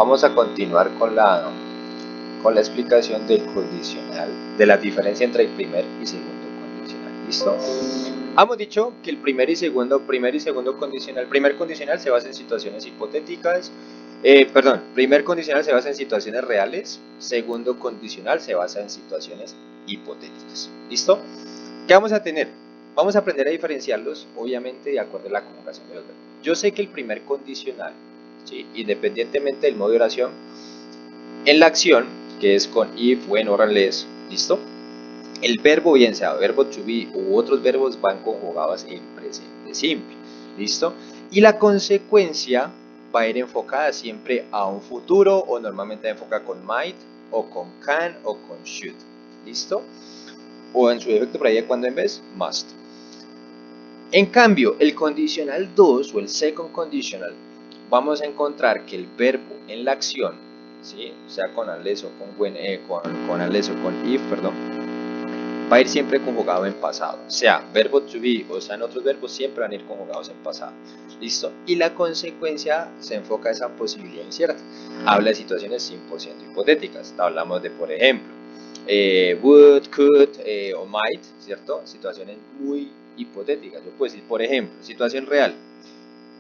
Vamos a continuar con la explicación del condicional, de la diferencia entre el primer y segundo condicional. ¿Listo? Hemos dicho que el primer y segundo condicional, primer condicional se basa en situaciones hipotéticas, primer condicional se basa en situaciones reales, segundo condicional se basa en situaciones hipotéticas. ¿Listo? ¿Qué vamos a tener? Vamos a aprender a diferenciarlos, obviamente, de acuerdo a la conjugación de los verbos. Yo sé que el primer condicional, ¿sí?, independientemente del modo de oración, en la acción, que es con if, when, or, unless, ¿listo?, el verbo, bien sea verbo to be u otros verbos, van conjugados en presente simple, ¿listo? Y la consecuencia va a ir enfocada siempre a un futuro, o normalmente enfocada con might, o con can, o con should, ¿listo? O en su defecto por ahí cuando en vez, must. En cambio, el condicional 2 o el second conditional, vamos a encontrar que el verbo en la acción, ¿sí?, sea con unless o con when, con unless o con if, perdón, va a ir siempre conjugado en pasado. Sea verbo to be o sean otros verbos, siempre van a ir conjugados en pasado. ¿Listo? Y la consecuencia se enfoca a esa posibilidad incierta. Habla de situaciones 100% hipotéticas. Hablamos de, por ejemplo, would, could o might, ¿cierto? Situaciones muy hipotéticas. Yo puedo decir, por ejemplo, situación real.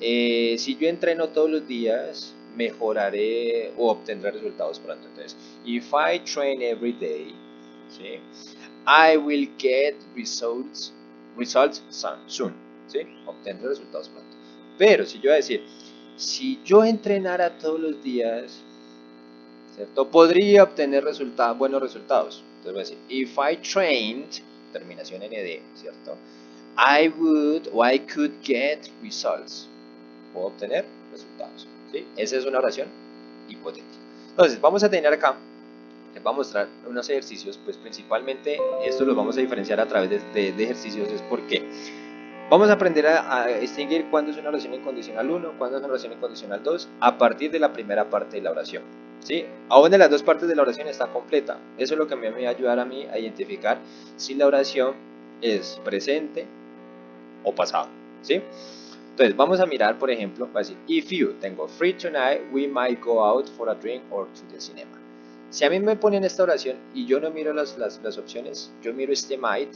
Si yo entreno todos los días, mejoraré o obtendré resultados pronto. Entonces, if I train every day, ¿sí?, I will get results soon, ¿sí? Obtendré resultados pronto. Pero si yo voy a decir, si yo entrenara todos los días, ¿cierto?, podría obtener buenos resultados. Entonces voy a decir, if I trained, terminación en ed, ¿cierto?, I would o I could get results. Puedo obtener resultados, ¿sí? Esa es una oración hipotética. Entonces, vamos a tener acá, les voy a mostrar unos ejercicios, pues principalmente estos los vamos a diferenciar a través de ejercicios, es porque vamos a aprender a distinguir cuándo es una oración incondicional 1, cuándo es una oración incondicional 2, a partir de la primera parte de la oración, ¿sí? Aún de las dos partes de la oración está completa. Eso es lo que me va a ayudar a mí a identificar si la oración es presente o pasado, ¿sí? Entonces vamos a mirar, por ejemplo, va a decir, if you, tengo free tonight, we might go out for a drink or to the cinema. Si a mí me ponen esta oración y yo no miro las opciones, yo miro este might,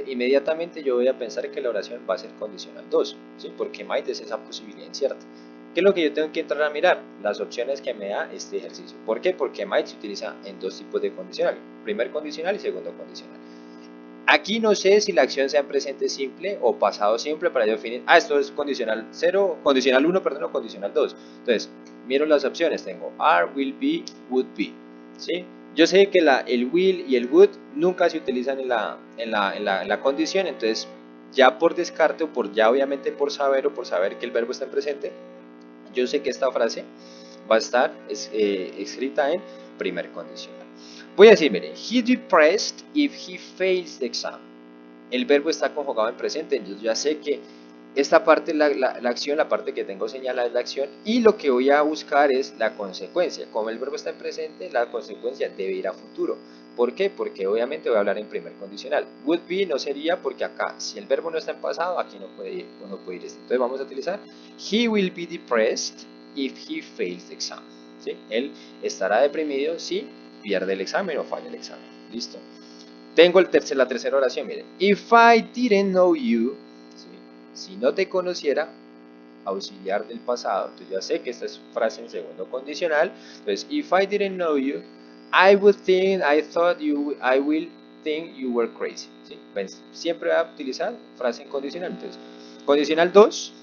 inmediatamente yo voy a pensar que la oración va a ser condicional 2, ¿sí?, porque might es esa posibilidad incierta. ¿Qué es lo que yo tengo que entrar a mirar? Las opciones que me da este ejercicio. ¿Por qué? Porque might se utiliza en dos tipos de condicional, primer condicional y segundo condicional. Aquí no sé si la acción sea en presente simple o pasado simple para yo definir, esto es condicional 0, condicional 1, perdón, o condicional 2. Entonces, miro las opciones, tengo are, will be, would be, ¿sí? Yo sé que el will y el would nunca se utilizan en la condición, entonces ya por descarte o obviamente por saber que el verbo está en presente, yo sé que esta frase va a estar escrita en primer condicional. Voy a decir, mire, he depressed if he fails the exam. El verbo está conjugado en presente, entonces ya sé que esta parte, la acción, la parte que tengo señalada es la acción, y lo que voy a buscar es la consecuencia. Como el verbo está en presente, la consecuencia debe ir a futuro. ¿Por qué? Porque obviamente voy a hablar en primer condicional. Would be no sería, porque acá, si el verbo no está en pasado, aquí no puede ir este. Entonces vamos a utilizar, he will be depressed if he fails the exam, ¿sí? Él estará deprimido si pierde el examen o falla el examen. ¿Listo? Tengo la tercera oración, miren. If I didn't know you, ¿sí?, si no te conociera, auxiliar del pasado. Entonces ya sé que esta es frase en segundo condicional. Entonces, if I didn't know you, I will think you were crazy, ¿sí? Pues, siempre va a utilizar frase en condicional. Entonces, condicional 2,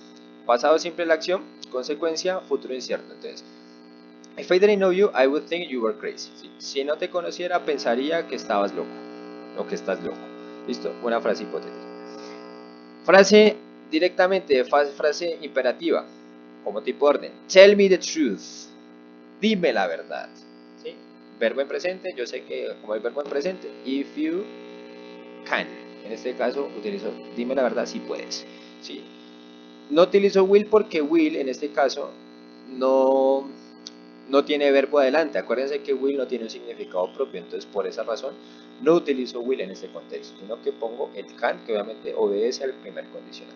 pasado simple la acción, consecuencia, futuro incierto. Entonces, if I didn't know you, I would think you were crazy, ¿sí? Si no te conociera, pensaría que estabas loco o que estás loco. ¿Listo? Una frase hipotética. Frase directamente, frase imperativa, como tipo orden. Tell me the truth. Dime la verdad, ¿sí? Verbo en presente, yo sé que como hay verbo en presente, if you can. En este caso utilizo dime la verdad si puedes, ¿sí? No utilizo will porque will en este caso no tiene verbo adelante. Acuérdense que will no tiene un significado propio, entonces por esa razón no utilizo will en este contexto, sino que pongo el can, que obviamente obedece al primer condicional.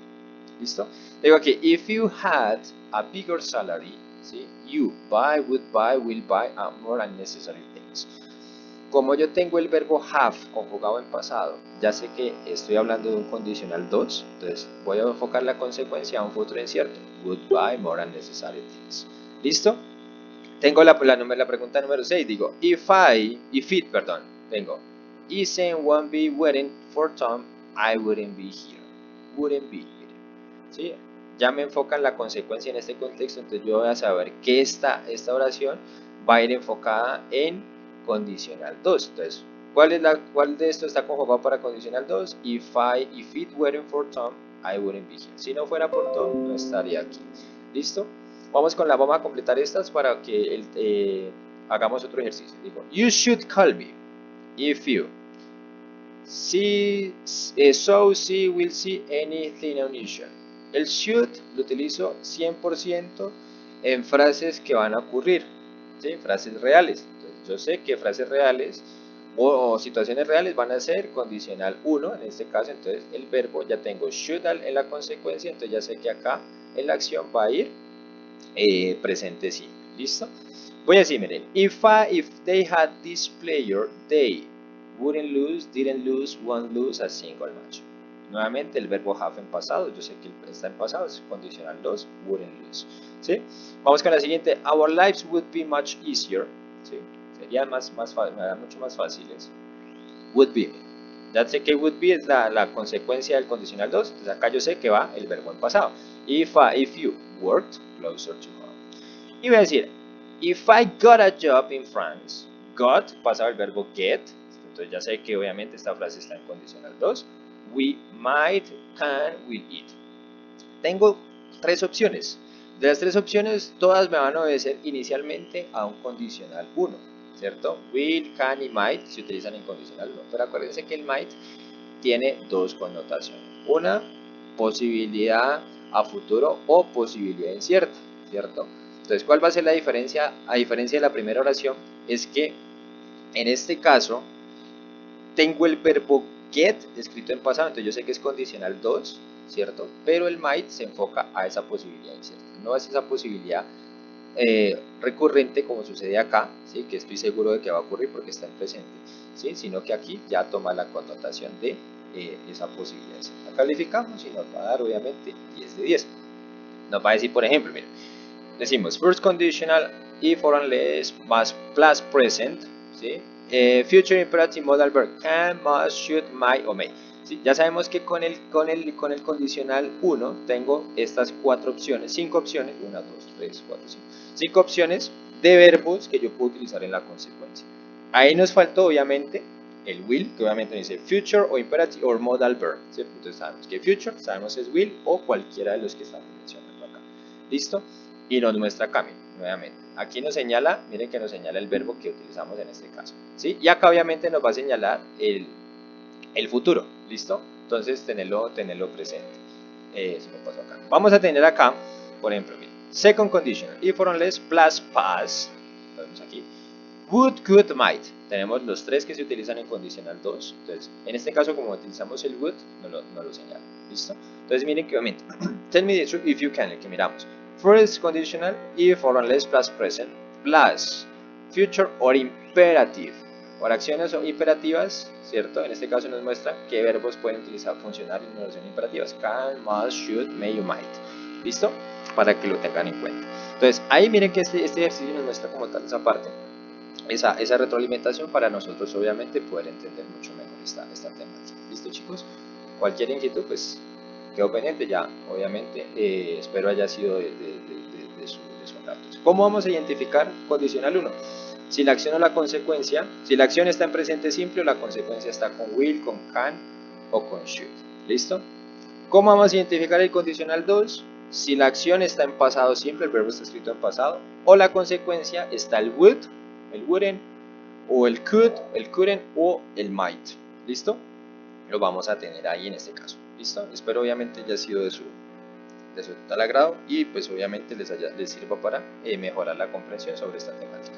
¿Listo? Digo aquí, if you had a bigger salary, ¿sí? You, buy, would buy, will buy, and more unnecessary things. Como yo tengo el verbo have conjugado en pasado, ya sé que estoy hablando de un condicional 2, entonces voy a enfocar la consecuencia a un futuro incierto. Would buy more unnecessary things. ¿Listo? Tengo la pregunta número 6, digo, if it, tengo, isn't won't be waiting for Tom, I wouldn't be here. Wouldn't be here. ¿Sí? Ya me enfocan la consecuencia en este contexto, entonces yo voy a saber que esta oración va a ir enfocada en condicional 2. Entonces, ¿cuál de esto está conjugado para condicional 2? If it weren't for Tom, I wouldn't be here. Si no fuera por Tom, no estaría aquí. ¿Listo? Vamos a completar estas para que hagamos otro ejercicio. Digo, you should call me if you see, will see anything unusual. El should lo utilizo 100% en frases que van a ocurrir, ¿sí? Frases reales. Entonces, yo sé que frases reales o situaciones reales van a ser condicional 1 en este caso, entonces el verbo ya tengo should en la consecuencia, entonces ya sé que acá en la acción va a ir presente sí. ¿Listo? Voy a decir, miren, if they had this player, they wouldn't lose, didn't lose, won't lose a single match. Nuevamente el verbo have en pasado, yo sé que está en pasado, es condicional 2, wouldn't lose. ¿Sí? Vamos con la siguiente, our lives would be much easier. ¿Sí? Serían mucho más fáciles. Would be. Ya sé que would be es la consecuencia del condicional 2, entonces acá yo sé que va el verbo en pasado. If you worked closer to home. Y voy a decir, if I got a job in France, got, pasaba el verbo get, entonces ya sé que obviamente esta frase está en condicional 2. We might, can, will eat. Tengo tres opciones. De las tres opciones, todas me van a obedecer inicialmente a un condicional 1, ¿cierto? Will, can y might se utilizan en condicional 1, pero acuérdense que el might tiene dos connotaciones. Una, posibilidad a futuro o posibilidad incierta, ¿cierto? Entonces, ¿cuál va a ser la diferencia? A diferencia de la primera oración, es que en este caso tengo el verbo get escrito en pasado, entonces yo sé que es condicional 2, ¿cierto? Pero el might se enfoca a esa posibilidad incierta, no es esa posibilidad recurrente como sucede acá, ¿sí? Que estoy seguro de que va a ocurrir porque está en presente, ¿sí? Sino que aquí ya toma la connotación de esa posibilidad. La calificamos y nos va a dar obviamente 10 de 10. Nos va a decir, por ejemplo, miren, decimos first conditional if or unless más plus present, ¿sí? Future imperative modal verb can, must, should, might o may. ¿Sí? Ya sabemos que con el condicional 1 tengo estas 4 opciones, 5 opciones, 1, 2, 3, 4, 5, 5 opciones de verbos que yo puedo utilizar en la consecuencia. Ahí nos faltó obviamente el will, que obviamente dice future o imperative o modal verb, ¿cierto? Entonces sabemos que future, sabemos es will o cualquiera de los que estamos mencionando acá. ¿Listo? Y nos muestra camino nuevamente. Aquí nos señala, miren que nos señala el verbo que utilizamos en este caso, ¿sí? Y acá obviamente nos va a señalar el futuro, ¿listo? Entonces tenerlo presente. Eso me pasó acá. Vamos a tener acá, por ejemplo, miren, second conditional, if or unless plus past, lo vemos aquí, would, could, might. Tenemos los tres que se utilizan en condicional 2. Entonces, en este caso, como utilizamos el would, no lo señala. ¿Listo? Entonces, miren que obviamente, tell me the truth if you can, el que miramos. First conditional, if or unless plus present, plus future or imperative. Por acciones o imperativas, ¿cierto? En este caso nos muestra qué verbos pueden funcionar en oraciones imperativas. Can, must, should, may o might. ¿Listo? Para que lo tengan en cuenta. Entonces, ahí miren que este ejercicio nos muestra como tal esa parte. Esa retroalimentación para nosotros obviamente poder entender mucho mejor esta temática. ¿Listo, chicos? Cualquier inquietud pues quedo pendiente ya, obviamente espero haya sido de su agrado. ¿Cómo vamos a identificar condicional 1? Si la acción o la consecuencia, si la acción está en presente simple o la consecuencia está con will, con can o con should. ¿Listo? ¿Cómo vamos a identificar el condicional 2? Si la acción está en pasado simple, el verbo está escrito en pasado, o la consecuencia está el would, el wouldn't, o el could, el couldn't o el might. ¿Listo? Lo vamos a tener ahí en este caso. ¿Listo? Espero obviamente haya sido de su total agrado y pues obviamente les sirva para mejorar la comprensión sobre esta temática.